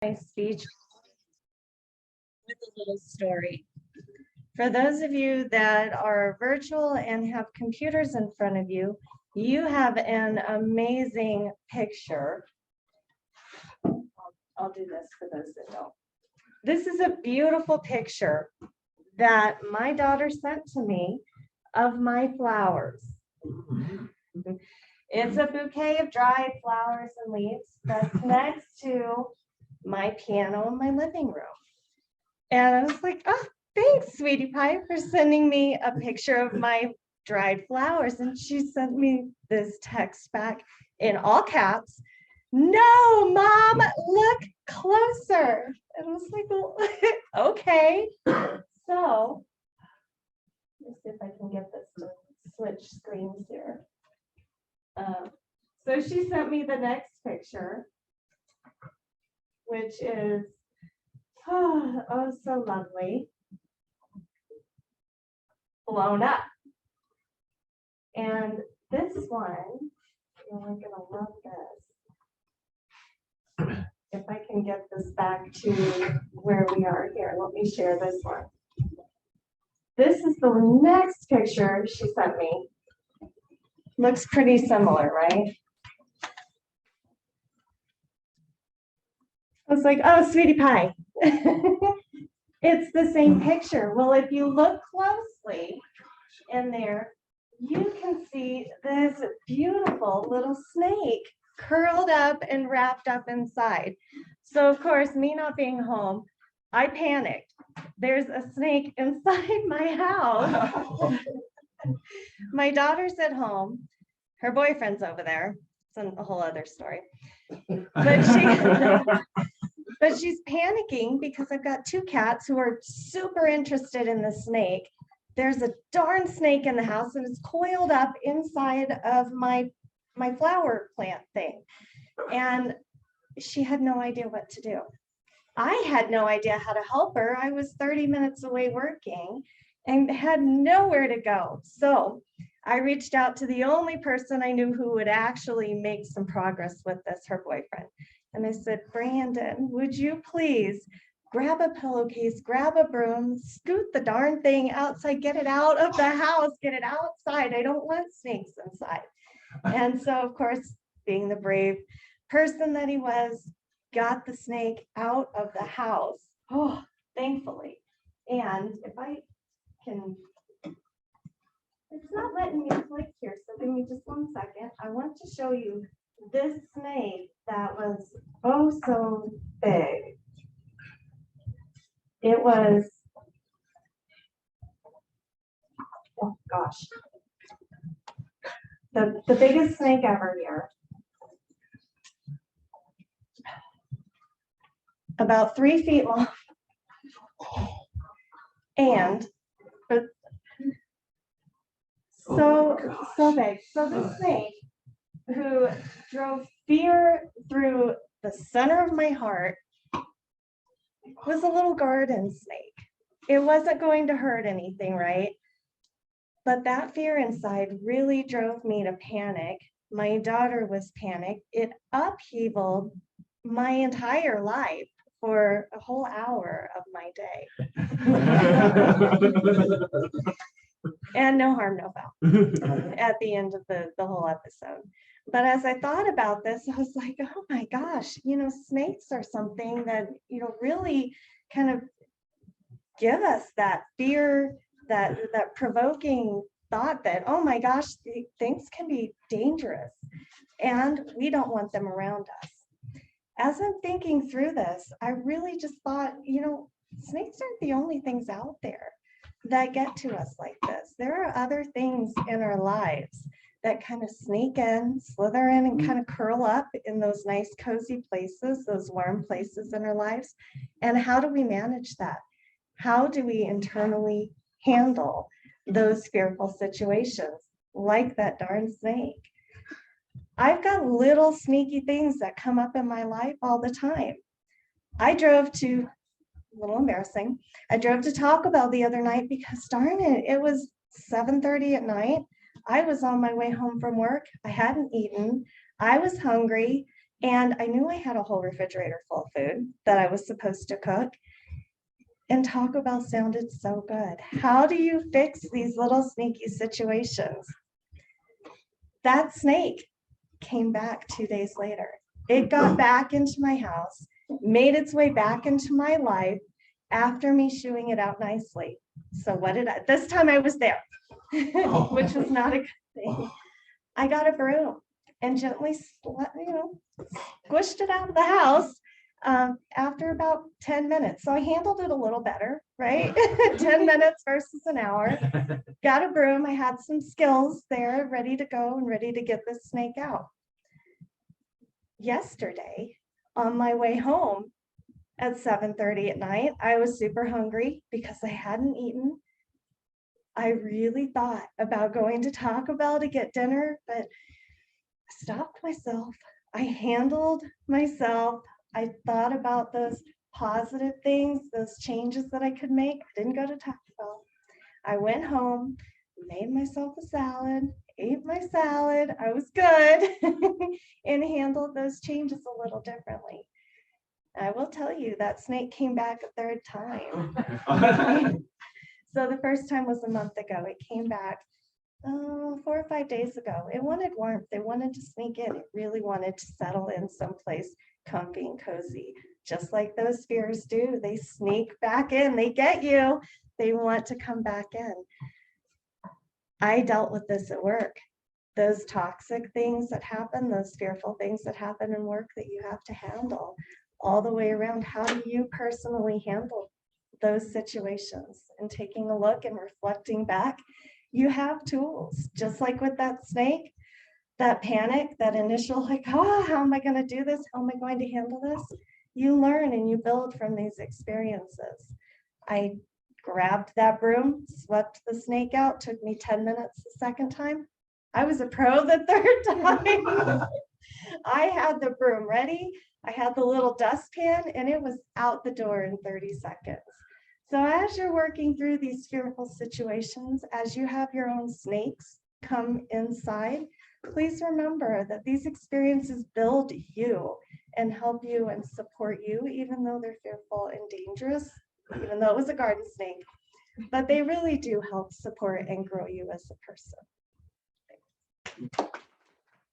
my speech with a little story. For those of you that are virtual and have computers in front of you, you have an amazing picture. I'll do this for those that don't. This is a beautiful picture that my daughter sent to me of my flowers. It's a bouquet of dried flowers and leaves that's next to my piano in my living room. And I was like, oh, thanks, sweetie pie, for sending me a picture of my dried flowers. And she sent me this text back in all caps. No, Mom, look closer. And I was like, well, okay. So let's see if I can get this to switch screens here. So she sent me the next picture, which is, oh, so lovely. Blown up. And this one, you're gonna love this. If I can get this back to where we are here, let me share this one. This is the next picture she sent me. Looks pretty similar, right? I was like, oh, sweetie pie. It's the same picture. Well, if you look closely in there, you can see this beautiful little snake curled up and wrapped up inside. So of course, me not being home, I panicked. There's a snake inside my house. My daughter's at home. Her boyfriend's over there. It's a whole other story. But she's panicking because I've got two cats who are super interested in the snake. There's a darn snake in the house and it's coiled up inside of my flower plant thing. And she had no idea what to do. I had no idea how to help her. I was 30 minutes away working and had nowhere to go. So I reached out to the only person I knew who would actually make some progress with this, her boyfriend. And I said, Brandon, would you please grab a pillowcase, grab a broom, scoot the darn thing outside, get it out of the house, get it outside. I don't want snakes inside. And so, of course, being the brave person that he was, got the snake out of the house. Oh, thankfully. And if I can, it's not letting me click here. So give me just 1 second. I want to show you this snake that was oh so big. It was, oh gosh, the biggest snake ever here. About 3 feet long. And so big. So the snake who drove fear through the center of my heart was a little garden snake. It wasn't going to hurt anything, right? But that fear inside really drove me to panic. My daughter was panicked. It upheavaled my entire life for a whole hour of my day. And no harm, no foul at the end of the whole episode. But as I thought about this, I was like, oh my gosh, snakes are something that, really kind of give us that fear, that provoking thought that, oh my gosh, things can be dangerous and we don't want them around us. As I'm thinking through this, I really just thought, snakes aren't the only things out there that get to us like this. There are other things in our lives that kind of sneak in, slither in, and kind of curl up in those nice cozy places, those warm places in our lives. And how do we manage that? How do we internally handle those fearful situations like that darn snake? I've got little sneaky things that come up in my life all the time. I drove to, a little embarrassing, I drove to Taco Bell the other night because darn it, it was 7:30 at night. I was on my way home from work. I hadn't eaten. I was hungry. And I knew I had a whole refrigerator full of food that I was supposed to cook. And Taco Bell sounded so good. How do you fix these little sneaky situations? That snake came back 2 days later. It got back into my house, made its way back into my life after me shooing it out nicely. So what did I, this time I was there, which was not a good thing. I got a broom and gently, squished it out of the house after about 10 minutes. So I handled it a little better, right? 10 minutes versus an hour. Got a broom. I had some skills there ready to go and ready to get this snake out. Yesterday, on my way home at 7:30 at night, I was super hungry because I hadn't eaten. I really thought about going to Taco Bell to get dinner, but I stopped myself. I handled myself. I thought about those positive things, those changes that I could make. I didn't go to Taco Bell. I went home, made myself a salad, ate my salad. I was good and handled those changes a little differently. I will tell you that snake came back a third time. So the first time was a month ago. It came back 4 or 5 days ago. It wanted warmth. It wanted to sneak in. It really wanted to settle in someplace comfy and cozy, just like those spheres do. They sneak back in. They get you. They want to come back in. I dealt with this at work. Those toxic things that happen, those fearful things that happen in work that you have to handle all the way around. How do you personally handle those situations? And taking a look and reflecting back, you have tools, just like with that snake, that panic, that initial like, oh, how am I going to do this? How am I going to handle this? You learn and you build from these experiences. I grabbed that broom, swept the snake out, took me 10 minutes the second time. I was a pro the third time. I had the broom ready. I had the little dustpan and it was out the door in 30 seconds. So as you're working through these fearful situations, as you have your own snakes come inside, please remember that these experiences build you and help you and support you, even though they're fearful and dangerous, even though it was a garden snake, but they really do help support and grow you as a person.